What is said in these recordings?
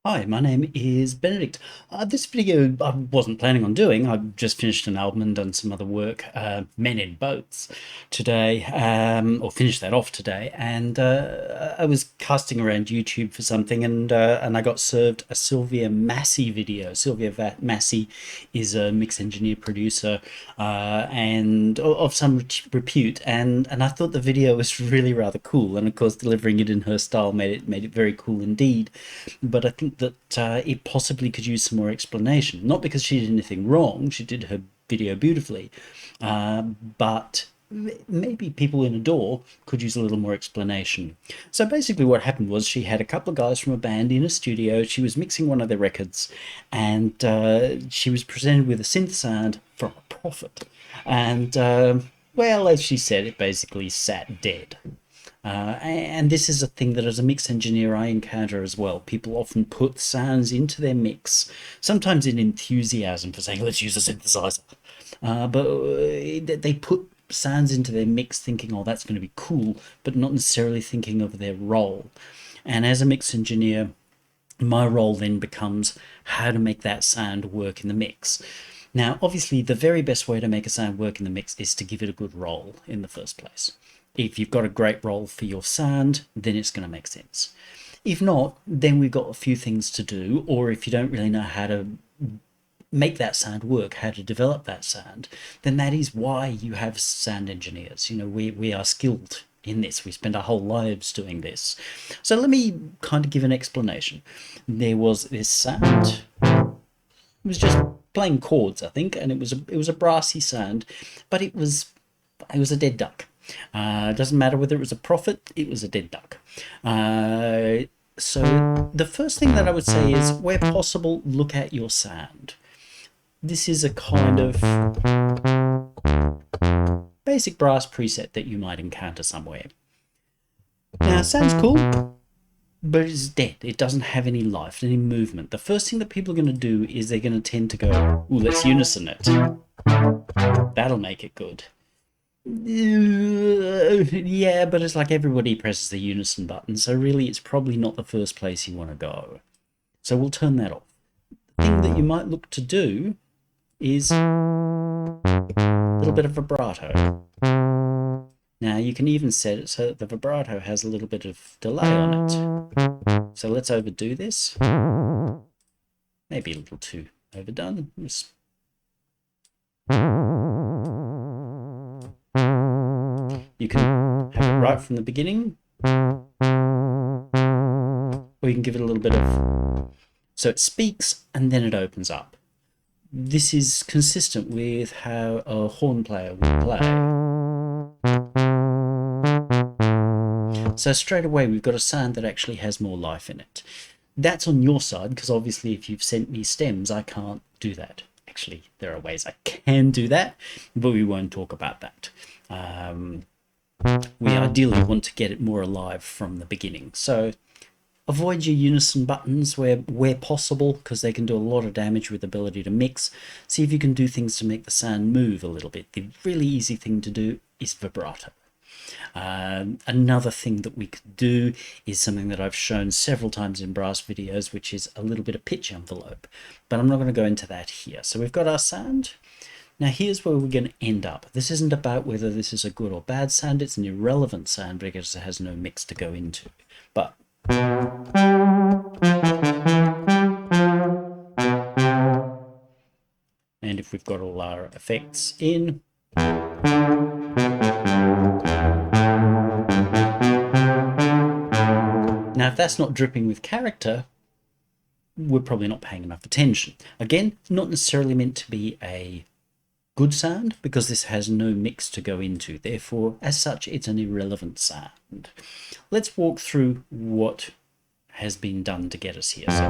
Hi, my name is Benedict. This video I wasn't planning on doing. I've just finished an album and done some other work, Men in Boats, today, or finished that off today. And I was casting around YouTube for something, and I got served a Sylvia Massey video. Massey is a mix engineer producer, and of some repute, and I thought the video was really rather cool. And of course, delivering it in her style made it very cool indeed. But I think that it possibly could use some more explanation. Not because she did anything wrong, she did her video beautifully, but maybe people in a door could use a little more explanation. So basically what happened was she had a couple of guys from a band in a studio. She was mixing one of their records, and she was presented with a synth sound from a Prophet. And well, as she said, it basically sat dead. And this is a thing that as a mix engineer I encounter as well. People often put sounds into their mix, sometimes in enthusiasm for saying, let's use a synthesizer. But they put sounds into their mix thinking, oh, that's going to be cool, but not necessarily thinking of their role. And as a mix engineer, my role then becomes how to make that sound work in the mix. Now, obviously, the very best way to make a sound work in the mix is to give it a good role in the first place. If you've got a great role for your sound, then it's going to make sense. If not, then we've got a few things to do, or if you don't really know how to make that sound work, how to develop that sound, then that is why you have sound engineers. You know, we are skilled in this. We spend our whole lives doing this. So let me kind of give an explanation. There was this sound. It was just playing chords, I think, and it was a brassy sound, but it was a dead duck. It doesn't matter whether it was a Prophet, it was a dead duck. So the first thing that I would say is, where possible, look at your sound. This is a kind of basic brass preset that you might encounter somewhere. Now, it sounds cool, but it's dead. It doesn't have any life, any movement. The first thing that people are going to do is they're going to tend to go, ooh, let's unison it. That'll make it good. Yeah, but it's like everybody presses the unison button, so really it's probably not the first place you want to go. So we'll turn that off. The thing that you might look to do is a little bit of vibrato. Now you can even set it so that the vibrato has a little bit of delay on it. So let's overdo this. Maybe a little too overdone. You can have it right from the beginning, or you can give it a little bit of... So it speaks and then it opens up. This is consistent with how a horn player would play. So straight away we've got a sound that actually has more life in it. That's on your side, because obviously if you've sent me stems, I can't do that. Actually, there are ways I can do that, but we won't talk about that. We ideally want to get it more alive from the beginning. So avoid your unison buttons where possible, because they can do a lot of damage with the ability to mix. See if you can do things to make the sound move a little bit. The really easy thing to do is vibrato. Another thing that we could do is something that I've shown several times in brass videos, which is a little bit of pitch envelope, but I'm not going to go into that here. So we've got our sound. Now here's where we're going to end up. This isn't about whether this is a good or bad sound. It's an irrelevant sound because it has no mix to go into. But and if we've got all our effects in, now if that's not dripping with character, we're probably not paying enough attention. Again, not necessarily meant to be a good sound, because this has no mix to go into. Therefore, as such, it's an irrelevant sound. Let's walk through what has been done to get us here. So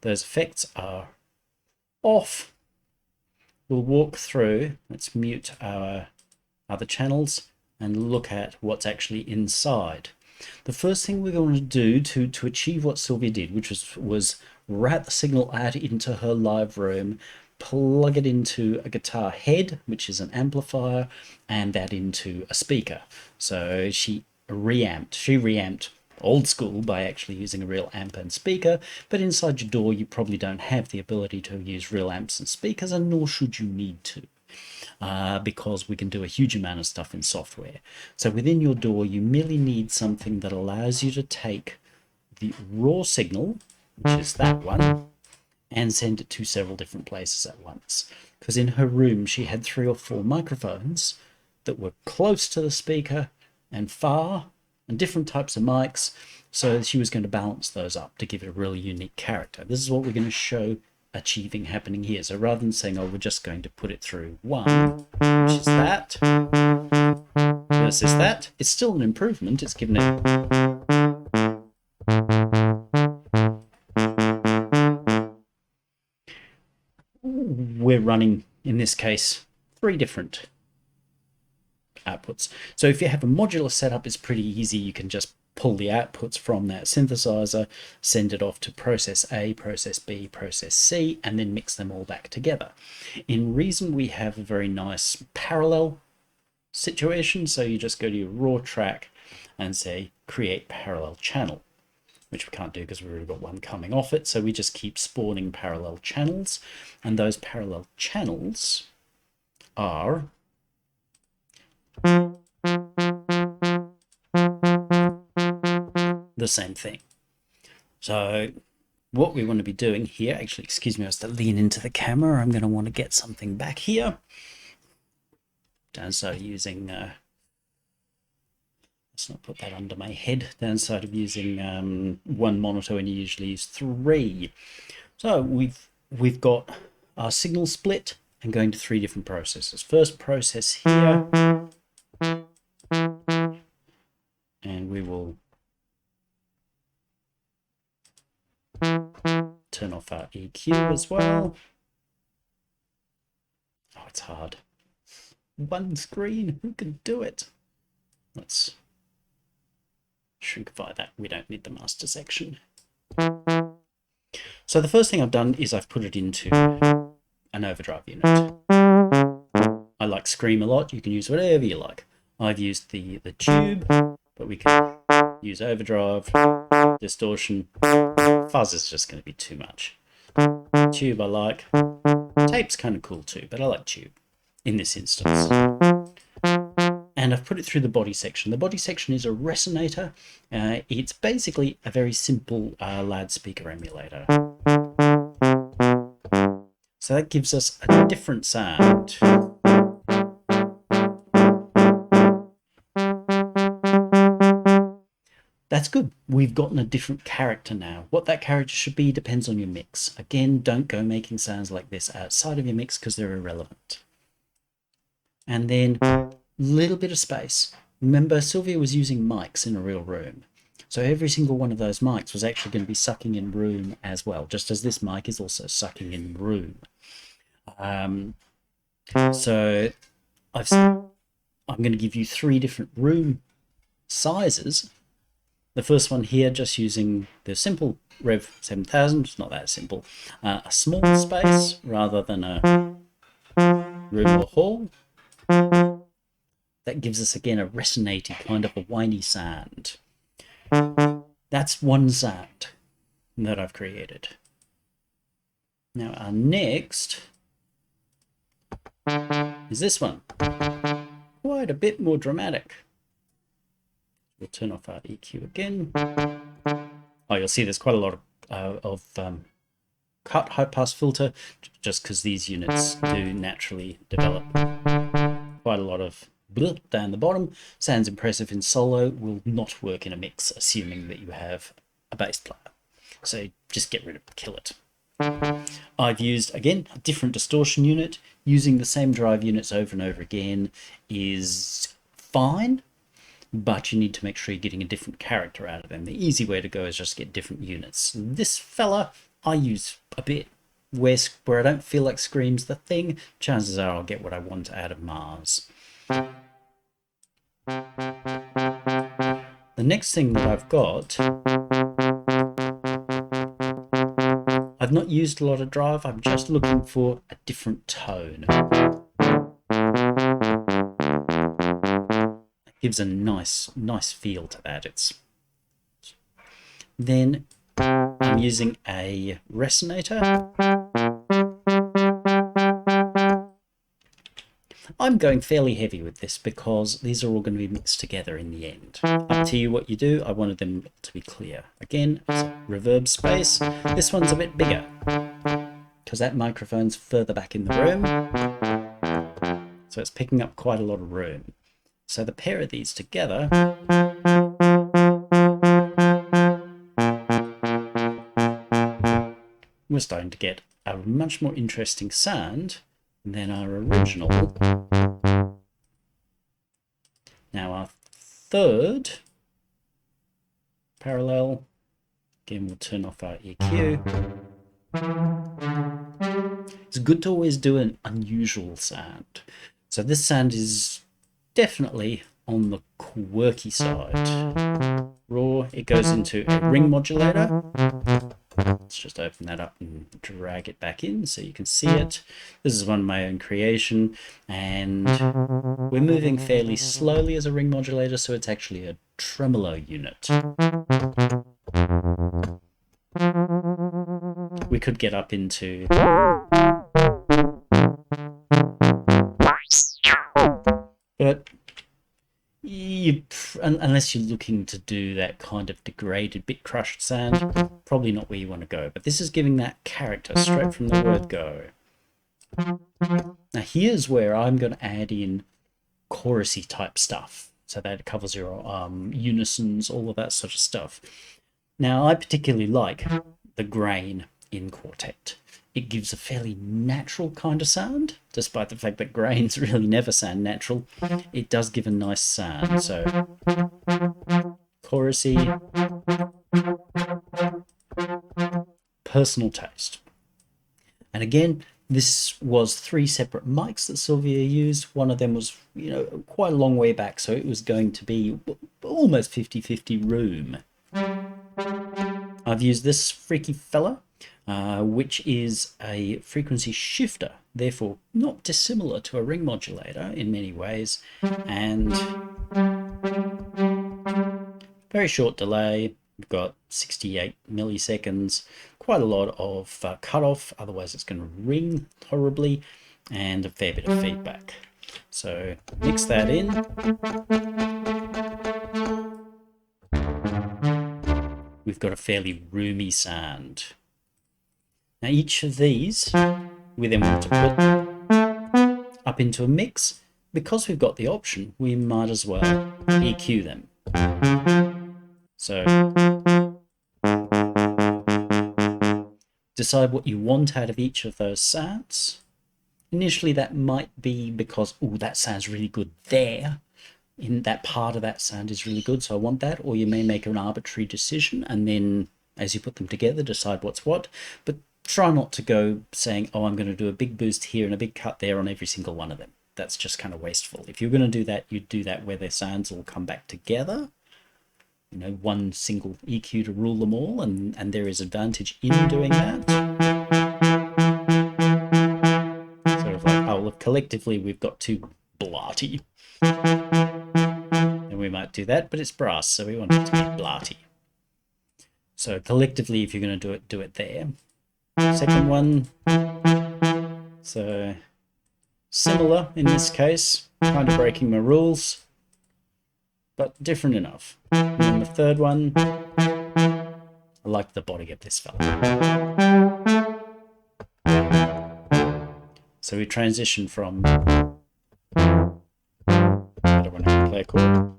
those effects are off. We'll walk through. Let's mute our other channels and look at what's actually inside. The first thing we're going to do to achieve what Sylvia did, which was route the signal out into her live room, plug it into a guitar head, which is an amplifier, and that into a speaker. So she reamped old school by actually using a real amp and speaker, but inside your DAW you probably don't have the ability to use real amps and speakers, and nor should you need to. Because we can do a huge amount of stuff in software. So within your DAW, you merely need something that allows you to take the raw signal, which is that one, and send it to several different places at once. Because in her room, she had 3 or 4 microphones that were close to the speaker and far, and different types of mics. So she was going to balance those up to give it a really unique character. This is what we're going to show achieving happening here. So rather than saying, oh, we're just going to put it through 1, which is that, versus that, it's still an improvement. It's given it... We're running, in this case, 3 different outputs. So if you have a modular setup, it's pretty easy. You can just pull the outputs from that synthesizer, send it off to process A, process B, process C, and then mix them all back together. In Reason, we have a very nice parallel situation. So you just go to your raw track and say create parallel channel, which we can't do because we've already got one coming off it. So we just keep spawning parallel channels, and those parallel channels are the same thing. So what we want to be doing here, actually, excuse me, I have to lean into the camera. I'm going to want to get something back here. Downside of using, let's not put that under my head. Downside of using 1 monitor when you usually use 3. So we've got our signal split and going to 3 different processes. First process here, and we will turn off our EQ as well. Oh, it's hard. 1 screen, who can do it? Let's shrinkify that. We don't need the master section. So the first thing I've done is I've put it into an overdrive unit. I like Scream a lot. You can use whatever you like. I've used the tube, but we can use overdrive, distortion. Fuzz is just going to be too much. Tube I like. Tape's kind of cool too, but I like tube in this instance. And I've put it through the body section. The body section is a resonator. It's basically a very simple loudspeaker emulator. So that gives us a different sound. That's good. We've gotten a different character now. What that character should be depends on your mix. Again, don't go making sounds like this outside of your mix because they're irrelevant. And then a little bit of space. Remember, Sylvia was using mics in a real room. So every single one of those mics was actually going to be sucking in room as well, just as this mic is also sucking in room. So I'm going to give you 3 different room sizes. The first one here, just using the simple Rev 7000, it's not that simple. A small space rather than a room or hall. That gives us, again, a resonating kind of a whiny sound. That's one sound that I've created. Now our next is this one. Quite a bit more dramatic. We'll turn off our EQ again. Oh, you'll see there's quite a lot of cut high pass filter, just because these units do naturally develop quite a lot of blip down the bottom. Sounds impressive in solo, will not work in a mix, assuming that you have a bass player. So just get rid of it, kill it. I've used, again, a different distortion unit. Using the same drive units over and over again is fine, but you need to make sure you're getting a different character out of them. The easy way to go is just get different units. This fella I use a bit where I don't feel like Scream's the thing. Chances are I'll get what I want out of Mars. The next thing that I've got, I've not used a lot of drive. I'm just looking for a different tone. It gives a nice feel to that. It's Then I'm using a resonator. I'm going fairly heavy with this because these are all going to be mixed together in the end. Up to you what you do. I wanted them to be clear. Again, reverb space. This one's a bit bigger because that microphone's further back in the room. So it's picking up quite a lot of room. So the pair of these together we're starting to get a much more interesting sound than our original. Now our third parallel, again we'll turn off our EQ. It's good to always do an unusual sound. So this sound is definitely on the quirky side. Raw, it goes into a ring modulator. Let's just open that up and drag it back in so you can see it. This is one of my own creation, and we're moving fairly slowly as a ring modulator, so it's actually a tremolo unit. We could get up into... But unless you're looking to do that kind of degraded bit crushed sound, probably not where you want to go. But this is giving that character straight from the word go. Now here's where I'm going to add in chorusy type stuff, so that it covers your unisons, all of that sort of stuff. Now I particularly like the grain in quartet. It gives a fairly natural kind of sound, despite the fact that grains really never sound natural. It does give a nice sound. So chorusy, personal taste. And again, this was 3 separate mics that Sylvia used. One of them was, you know, quite a long way back, so it was going to be almost 50-50 room. I've used this freaky fella, which is a frequency shifter, therefore not dissimilar to a ring modulator in many ways, and very short delay. We've got 68 milliseconds, quite a lot of cutoff, otherwise it's going to ring horribly, and a fair bit of feedback. So mix that in. We've got a fairly roomy sound. Now each of these we then want to put up into a mix. Because we've got the option, we might as well EQ them. So decide what you want out of each of those sounds. Initially that might be because, oh, that sounds really good there. In that part of that sound is really good, so I want that. Or you may make an arbitrary decision and then as you put them together decide what's what. But try not to go saying, oh, I'm going to do a big boost here and a big cut there on every single one of them. That's just kind of wasteful. If you're going to do that, you do that where their sounds all come back together. You know, one single EQ to rule them all, and there is advantage in doing that. Sort of like, oh, look, collectively we've got too blarty. And we might do that, but it's brass, so we want it to be blarty. So collectively, if you're going to do it there. Second one, so similar in this case, kind of breaking my rules, but different enough. And then the third one, I like the body of this fella. So we transition from, I don't want to play a chord.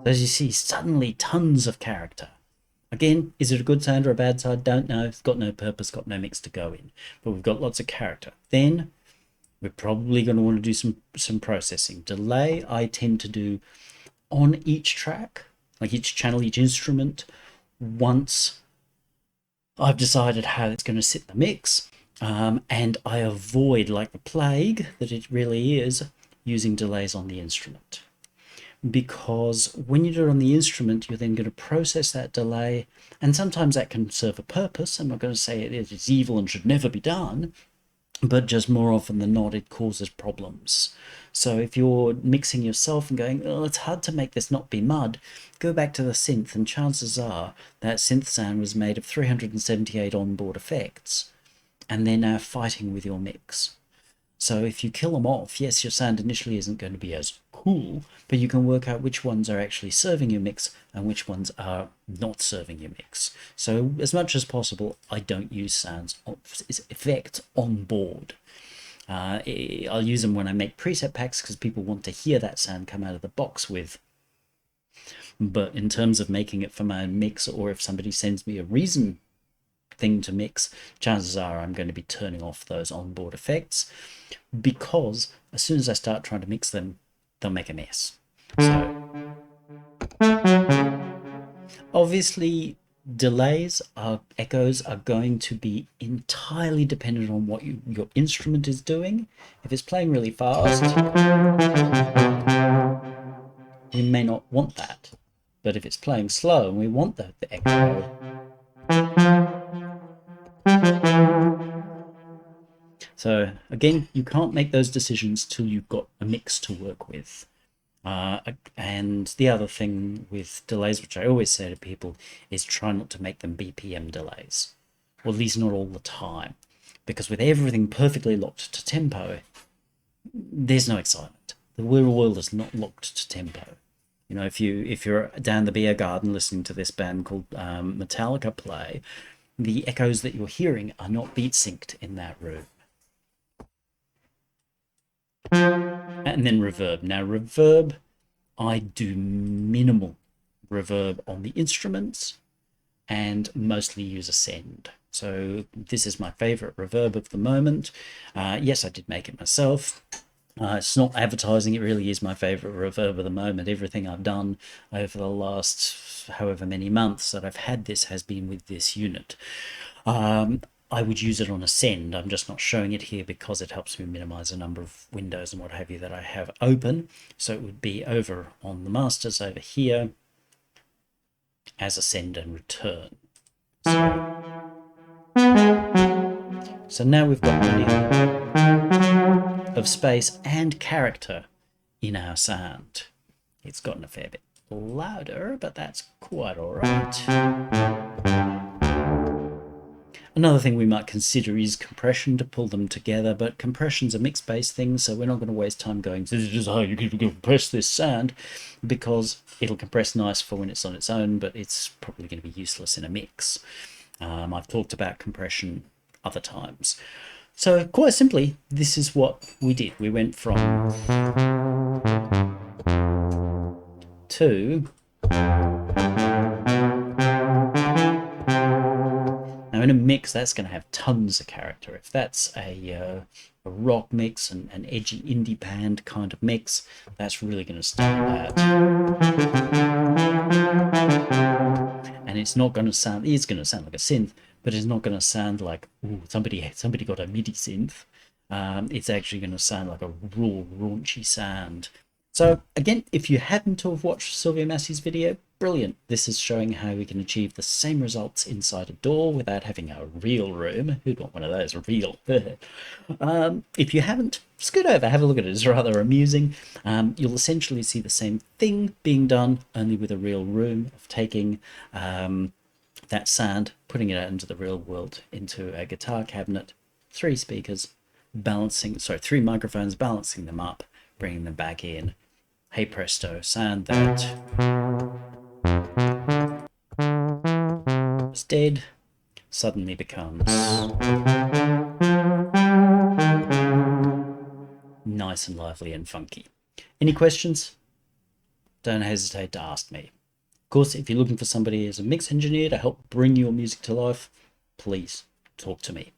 As you see, suddenly tons of character. Again, is it a good sound or a bad sound? Don't know. It's got no purpose, got no mix to go in. But we've got lots of character. Then we're probably going to want to do some processing. Delay, I tend to do on each track, like each channel, each instrument, once I've decided how it's going to sit in the mix. And I avoid, like the plague that it really is, using delays on the instrument. because when you do it on the instrument, you're then going to process that delay, and sometimes that can serve a purpose. I'm not going to say it is evil and should never be done, but just more often than not, it causes problems. So if you're mixing yourself and going, oh, it's hard to make this not be mud, go back to the synth, and chances are that synth sound was made of 378 onboard effects, and they're now fighting with your mix. So if you kill them off, yes, your sound initially isn't going to be as cool, but you can work out which ones are actually serving your mix and which ones are not serving your mix. So as much as possible, I don't use sounds effects on board. I'll use them when I make preset packs because people want to hear that sound come out of the box with. But in terms of making it for my own mix, or if somebody sends me a Reason thing to mix, chances are I'm going to be turning off those onboard effects, because as soon as I start trying to mix them, they'll make a mess. So obviously delays, echoes are going to be entirely dependent on what your instrument is doing. If it's playing really fast, we may not want that, but if it's playing slow and we want the echo, so again, you can't make those decisions till you've got a mix to work with. And the other thing with delays, which I always say to people, is try not to make them BPM delays, or at least not all the time, because with everything perfectly locked to tempo, there's no excitement. The real world is not locked to tempo. You know, if you're down the beer garden listening to this band called Metallica play, the echoes that you're hearing are not beat synced in that room. And then reverb. Now reverb, I do minimal reverb on the instruments and mostly use a send. So this is my favorite reverb of the moment. Yes, I did make it myself. It's not advertising, it really is my favorite reverb of the moment. Everything I've done over the last however many months that I've had this has been with this unit. I would use it on a send. I'm just not showing it here because it helps me minimize the number of windows and what have you that I have open. So it would be over on the masters over here as a send and return. So now we've got plenty of space and character in our sound. It's gotten a fair bit louder, but that's quite all right. Another thing we might consider is compression to pull them together, but compression's a mix-based thing, so we're not going to waste time going, this is just how you can compress this sound, because it'll compress nice for when it's on its own, but it's probably going to be useless in a mix. I've talked about compression other times. So quite simply, this is what we did. We went from to. Now in a mix, that's going to have tons of character. If that's a rock mix, and an edgy indie band kind of mix, that's really going to stand out. And it's not going to sound, it's going to sound like a synth, but it's not going to sound like, ooh, somebody got a MIDI synth. It's actually going to sound like a raw, raunchy sound. So again, if you hadn't to have watched Sylvia Massey's video, brilliant. This is showing how we can achieve the same results inside a DAW without having a real room. Who'd want one of those? Real. If you haven't, scoot over, have a look at it. It's rather amusing. You'll essentially see the same thing being done, only with a real room, of taking that sound, putting it out into the real world, into a guitar cabinet, 3 speakers, three microphones, balancing them up, bringing them back in. Hey presto, sound that was dead suddenly becomes nice and lively and funky. Any questions? Don't hesitate to ask me. Of course, if you're looking for somebody as a mix engineer to help bring your music to life, please talk to me.